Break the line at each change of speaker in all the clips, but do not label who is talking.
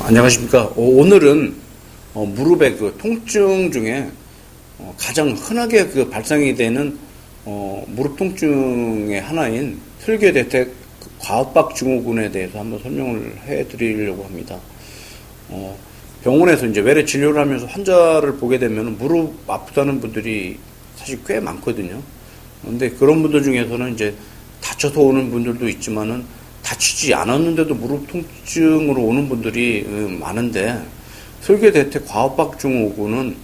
안녕하십니까. 오늘은 무릎의 그 통증 중에 가장 흔하게 그 발생이 되는 무릎 통증의 하나인 슬개대퇴 과압박 증후군에 대해서 한번 설명을 해드리려고 합니다. 병원에서 이제 외래 진료를 하면서 환자를 보게 되면 무릎 아프다는 분들이 사실 꽤 많거든요. 근데 그런 분들 중에서는 이제 다쳐서 오는 분들도 있지만은 다치지 않았는데도 무릎 통증으로 오는 분들이 많은데 슬개대퇴 과압박 증후군은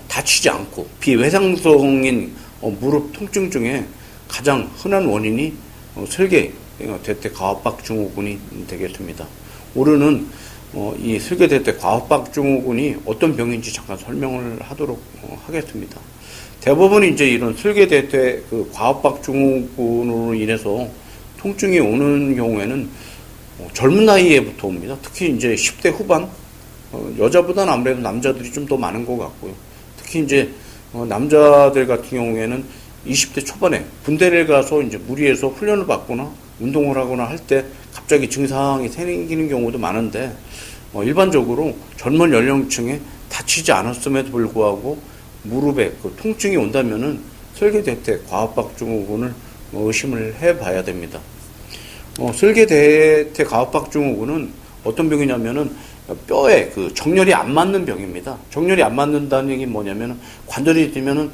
다치지 않고 비외상성인 무릎 통증 중에 가장 흔한 원인이 슬개대퇴 과압박 증후군이 되겠습니다. 오늘은 이 슬개대퇴 과압박 증후군이 어떤 병인지 잠깐 설명을 하도록 하겠습니다. 대부분 이제 이런 슬개대퇴 그 과압박 증후군으로 인해서 통증이 오는 경우에는 젊은 나이에부터 옵니다. 특히 이제 10대 후반, 여자보다는 아무래도 남자들이 좀 더 많은 것 같고요. 특히 이제 남자들 같은 경우에는 20대 초반에 군대를 가서 이제 무리해서 훈련을 받거나 운동을 하거나 할 때 갑자기 증상이 생기는 경우도 많은데, 일반적으로 젊은 연령층에 다치지 않았음에도 불구하고 무릎에 그 통증이 온다면은 슬개대퇴 과압박 증후군을 의심을 해봐야 됩니다. 슬개대퇴 과압박 증후군은 어떤 병이냐면은 뼈에 그 정렬이 안 맞는 병입니다. 정렬이 안 맞는다는 얘기는 뭐냐면은 관절이 되면은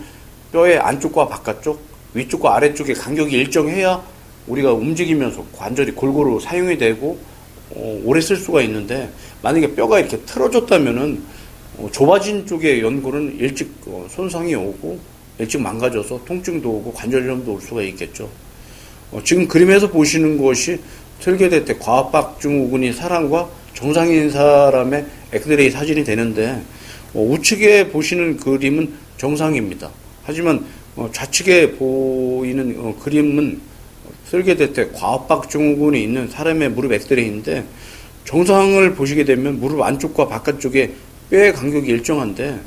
뼈의 안쪽과 바깥쪽, 위쪽과 아래쪽의 간격이 일정해야 우리가 움직이면서 관절이 골고루 사용이 되고 오래 쓸 수가 있는데, 만약에 뼈가 이렇게 틀어졌다면은 좁아진 쪽의 연골은 일찍 손상이 오고 일찍 망가져서 통증도 오고 관절염도 올 수가 있겠죠. 지금 그림에서 보시는 것이 슬개대퇴 과압박 증후군인 사람과 정상인 사람의 엑스레이 사진이 되는데, 우측에 보시는 그림은 정상입니다. 하지만 좌측에 보이는 그림은 슬개대퇴 과압박 증후군이 있는 사람의 무릎 엑스레이인데, 정상을 보시게 되면 무릎 안쪽과 바깥쪽에 뼈의 간격이 일정한데,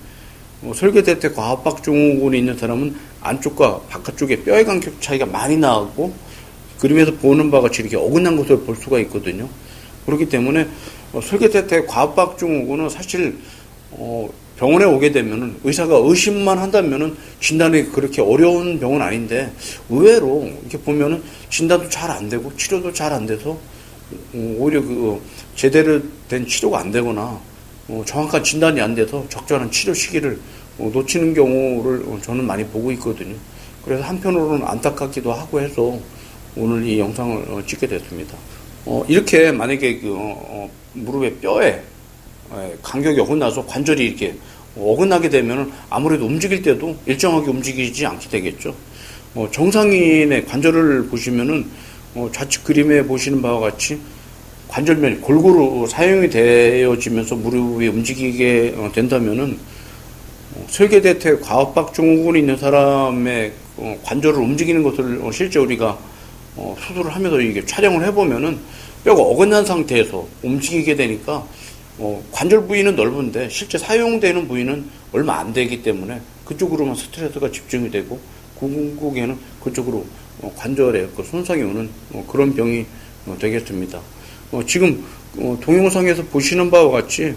슬개대퇴 과압박 증후군이 있는 사람은 안쪽과 바깥쪽에 뼈의 간격 차이가 많이 나고, 그림에서 보는 바와 같이 이렇게 어긋난 것을 볼 수가 있거든요. 그렇기 때문에 슬개대퇴 과압박 증후군은 사실 병원에 오게 되면은 의사가 의심만 한다면은 진단이 그렇게 어려운 병은 아닌데, 의외로 이렇게 보면은 진단도 잘 안 되고 치료도 잘 안 돼서 오히려 제대로 된 치료가 안 되거나 정확한 진단이 안 돼서 적절한 치료 시기를 놓치는 경우를 저는 많이 보고 있거든요. 그래서 한편으로는 안타깝기도 하고 해서 오늘 이 영상을 찍게 됐습니다. 이렇게 만약에 무릎의 뼈에 간격이 어긋나서 관절이 이렇게 어긋나게 되면 아무래도 움직일 때도 일정하게 움직이지 않게 되겠죠. 정상인의 관절을 보시면은 좌측 그림에 보시는 바와 같이 관절면이 골고루 사용이 되어지면서 무릎이 움직이게 된다면은 슬개대퇴 과압박 증후군이 있는 사람의 관절을 움직이는 것을 실제 우리가 수술을 하면서 이게 촬영을 해보면은 뼈가 어긋난 상태에서 움직이게 되니까 관절 부위는 넓은데 실제 사용되는 부위는 얼마 안 되기 때문에 그쪽으로만 스트레스가 집중이 되고 결국에는 그쪽으로 관절에 그 손상이 오는 그런 병이 되겠습니다. 지금 동영상에서 보시는 바와 같이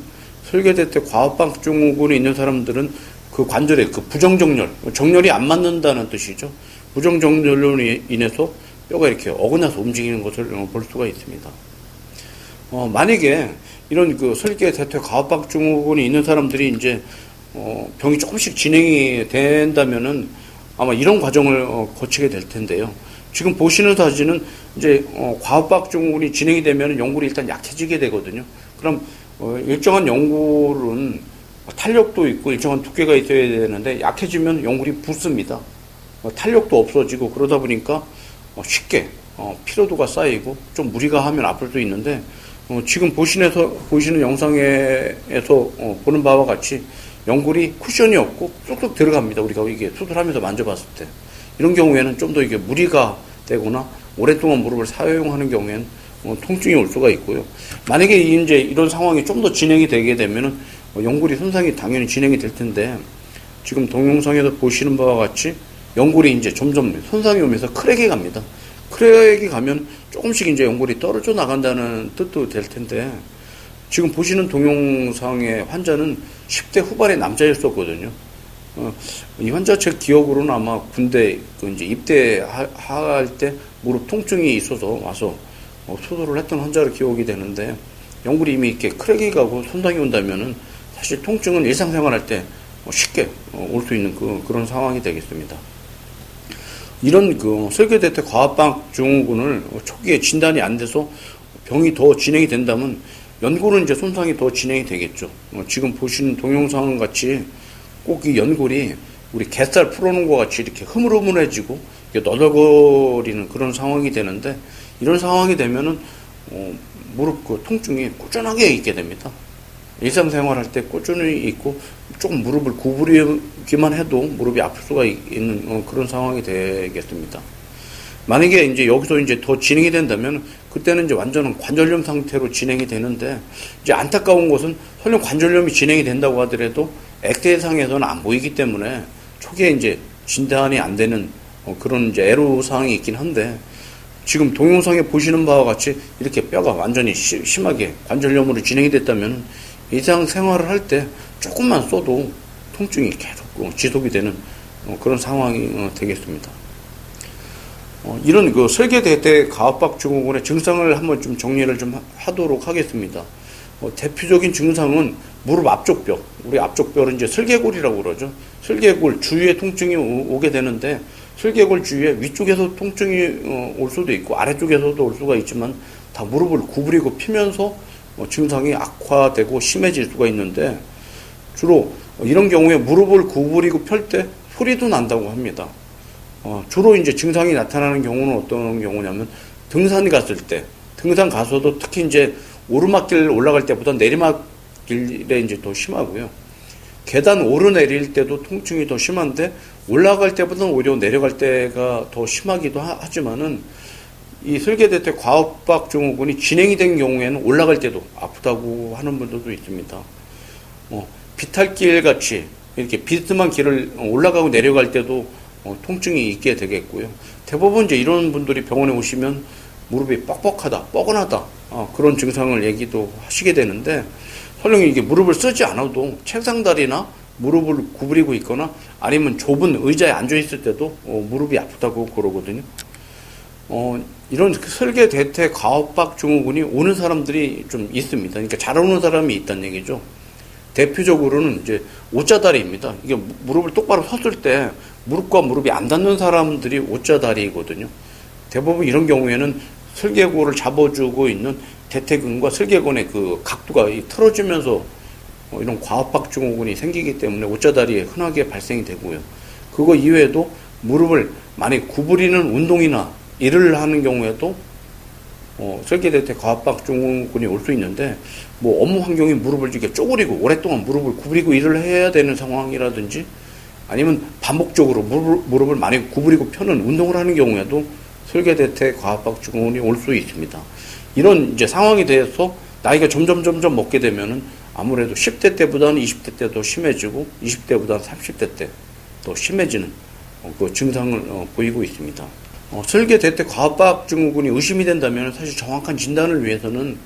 슬개대퇴 과압박 증후군이 있는 사람들은 그 관절에 그 부정정렬, 정렬이 안 맞는다는 뜻이죠. 부정정렬로 인해서 뼈가 이렇게 어긋나서 움직이는 것을 볼 수가 있습니다. 만약에 이런 그 슬개대퇴 과압박 증후군이 있는 사람들이 이제 병이 조금씩 진행이 된다면은 아마 이런 과정을 거치게 될 텐데요. 지금 보시는 사진은 이제 과압박 증후군이 진행이 되면 연골이 일단 약해지게 되거든요. 그럼 일정한 연골은 탄력도 있고 일정한 두께가 있어야 되는데, 약해지면 연골이 붓습니다. 탄력도 없어지고 그러다 보니까 쉽게 피로도가 쌓이고 좀 무리가 하면 아플 수 있는데, 지금 보시는 영상에서 보는 바와 같이 연골이 쿠션이 없고 쏙쏙 들어갑니다. 우리가 이게 수술하면서 만져봤을 때. 이런 경우에는 좀 더 이게 무리가 되거나 오랫동안 무릎을 사용하는 경우에는 통증이 올 수가 있고요. 만약에 이제 이런 상황이 좀 더 진행이 되게 되면은 연골이 손상이 당연히 진행이 될 텐데, 지금 동영상에서 보시는 바와 같이 연골이 이제 점점 손상이 오면서 크랙이 갑니다. 크랙이 가면 조금씩 이제 연골이 떨어져 나간다는 뜻도 될 텐데, 지금 보시는 동영상의 환자는 10대 후반의 남자였었거든요. 이 환자 제 기억으로는 아마 군대 이제 입대할 때 무릎 통증이 있어서 와서 수술을 했던 환자로 기억이 되는데, 연골이 이미 이렇게 크랙이 가고 손상이 온다면은 사실 통증은 일상생활할 때 쉽게 올 수 있는 그런 상황이 되겠습니다. 이런 설계대퇴 과압박 증후군을 초기에 진단이 안 돼서 병이 더 진행이 된다면 연골은 이제 손상이 더 진행이 되겠죠. 지금 보시는 동영상 같이 꼭 이 연골이 우리 게살 풀어놓은 것 같이 이렇게 흐물흐물해지고 너덜거리는 그런 상황이 되는데, 이런 상황이 되면은 무릎 통증이 꾸준하게 있게 됩니다. 일상생활할 때 꾸준히 있고 조금 무릎을 구부리기만 해도 무릎이 아플 수가 있는 그런 상황이 되겠습니다. 만약에 이제 여기서 이제 더 진행이 된다면 그때는 이제 완전한 관절염 상태로 진행이 되는데, 이제 안타까운 것은 설령 관절염이 진행이 된다고 하더라도 엑스레이상에서는 안 보이기 때문에 초기에 이제 진단이 안 되는 그런 이제 애로사항이 있긴 한데, 지금 동영상에 보시는 바와 같이 이렇게 뼈가 완전히 심하게 관절염으로 진행이 됐다면 일상생활을 할 때 조금만 써도 통증이 계속 지속이 되는 그런 상황이 되겠습니다. 이런 설계대퇴 과압박 증후군의 증상을 한번 좀 정리를 좀 하도록 하겠습니다. 대표적인 증상은 무릎 앞쪽 뼈, 우리 앞쪽 뼈를 이제 설계골이라고 그러죠. 설계골 주위에 통증이 오게 되는데, 설계골 주위에 위쪽에서 통증이 올 수도 있고 아래쪽에서도 올 수가 있지만 다 무릎을 구부리고 피면서 증상이 악화되고 심해질 수가 있는데, 주로 이런 경우에 무릎을 구부리고 펼 때 소리도 난다고 합니다. 주로 이제 증상이 나타나는 경우는 어떤 경우냐면, 등산 갔을 때, 등산 가서도 특히 이제 오르막길 올라갈 때보다 내리막길에 이제 더 심하고요. 계단 오르내릴 때도 통증이 더 심한데, 올라갈 때보다는 오히려 내려갈 때가 더 심하기도 하지만은, 이 설계대퇴 과압박 증후군이 진행이 된 경우에는 올라갈 때도 아프다고 하는 분들도 있습니다. 비탈길 같이 이렇게 비스듬한 길을 올라가고 내려갈 때도 통증이 있게 되겠고요. 대부분 이제 이런 분들이 병원에 오시면 무릎이 뻑뻑하다, 뻐근하다, 그런 증상을 얘기도 하시게 되는데, 설령 이게 무릎을 쓰지 않아도 책상다리나 무릎을 구부리고 있거나 아니면 좁은 의자에 앉아 있을 때도 무릎이 아프다고 그러거든요. 이런 설계대퇴 과압박 증후군이 오는 사람들이 좀 있습니다. 그러니까 잘 오는 사람이 있다는 얘기죠. 대표적으로는 이제 오자다리입니다. 이게 무릎을 똑바로 섰을 때 무릎과 무릎이 안 닿는 사람들이 오자다리거든요. 대부분 이런 경우에는 설계골을 잡아주고 있는 대퇴근과 설계근의 그 각도가 틀어지면서 이런 과압박 증후군이 생기기 때문에 오자다리에 흔하게 발생이 되고요. 그거 이외에도 무릎을 많이 구부리는 운동이나 일을 하는 경우에도 설계대퇴 과압박 증후군이 올 수 있는데, 뭐 업무 환경이 무릎을 이렇게 쪼그리고 오랫동안 무릎을 구부리고 일을 해야 되는 상황이라든지, 아니면 반복적으로 무릎을 많이 구부리고 펴는 운동을 하는 경우에도 설계대퇴 과압박 증후군이 올 수 있습니다. 이런 이제 상황에 대해서 나이가 점점 먹게 되면은 아무래도 10대 때보다는 20대 때 더 심해지고 20대보다는 30대 때 더 심해지는 그 증상을 보이고 있습니다. 설계대퇴 과압박 증후군이 의심이 된다면 사실 정확한 진단을 위해서는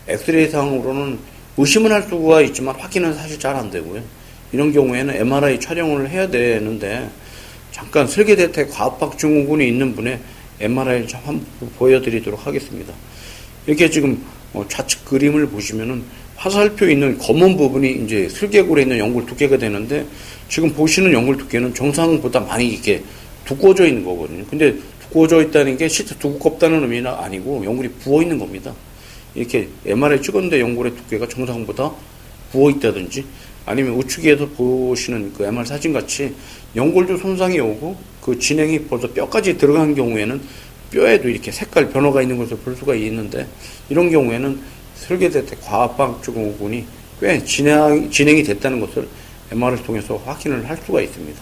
엑스레이상으로는 의심은 할 수가 있지만 확인은 사실 잘 안 되고요. 이런 경우에는 MRI 촬영을 해야 되는데, 잠깐 설계대퇴 과압박 증후군이 있는 분의 MRI를 좀 한번 보여드리도록 하겠습니다. 이렇게 지금 좌측 그림을 보시면은 화살표 있는 검은 부분이 이제 설계골에 있는 연골 두께가 되는데, 지금 보시는 연골 두께는 정상보다 많이 이렇게 두꺼워져 있는 거거든요. 근데 두꺼워져 있다는 게 실제 두껍다는 의미는 아니고 연골이 부어 있는 겁니다. 이렇게 MRI 찍었는데 연골의 두께가 정상보다 부어 있다든지, 아니면 우측에서 보시는 그 MR 사진 같이 연골도 손상이 오고 그 진행이 벌써 뼈까지 들어간 경우에는 뼈에도 이렇게 색깔 변화가 있는 것을 볼 수가 있는데, 이런 경우에는 설계대퇴 과압박 증후군이 꽤 진행이 됐다는 것을 MR을 통해서 확인을 할 수가 있습니다.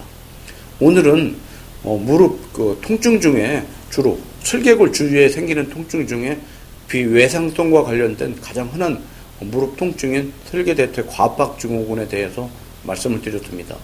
오늘은 무릎 통증 중에 주로 설계골 주위에 생기는 통증 중에 비외상성과 관련된 가장 흔한 무릎 통증인 설계대퇴 과압박 증후군에 대해서 말씀을 드렸습니다.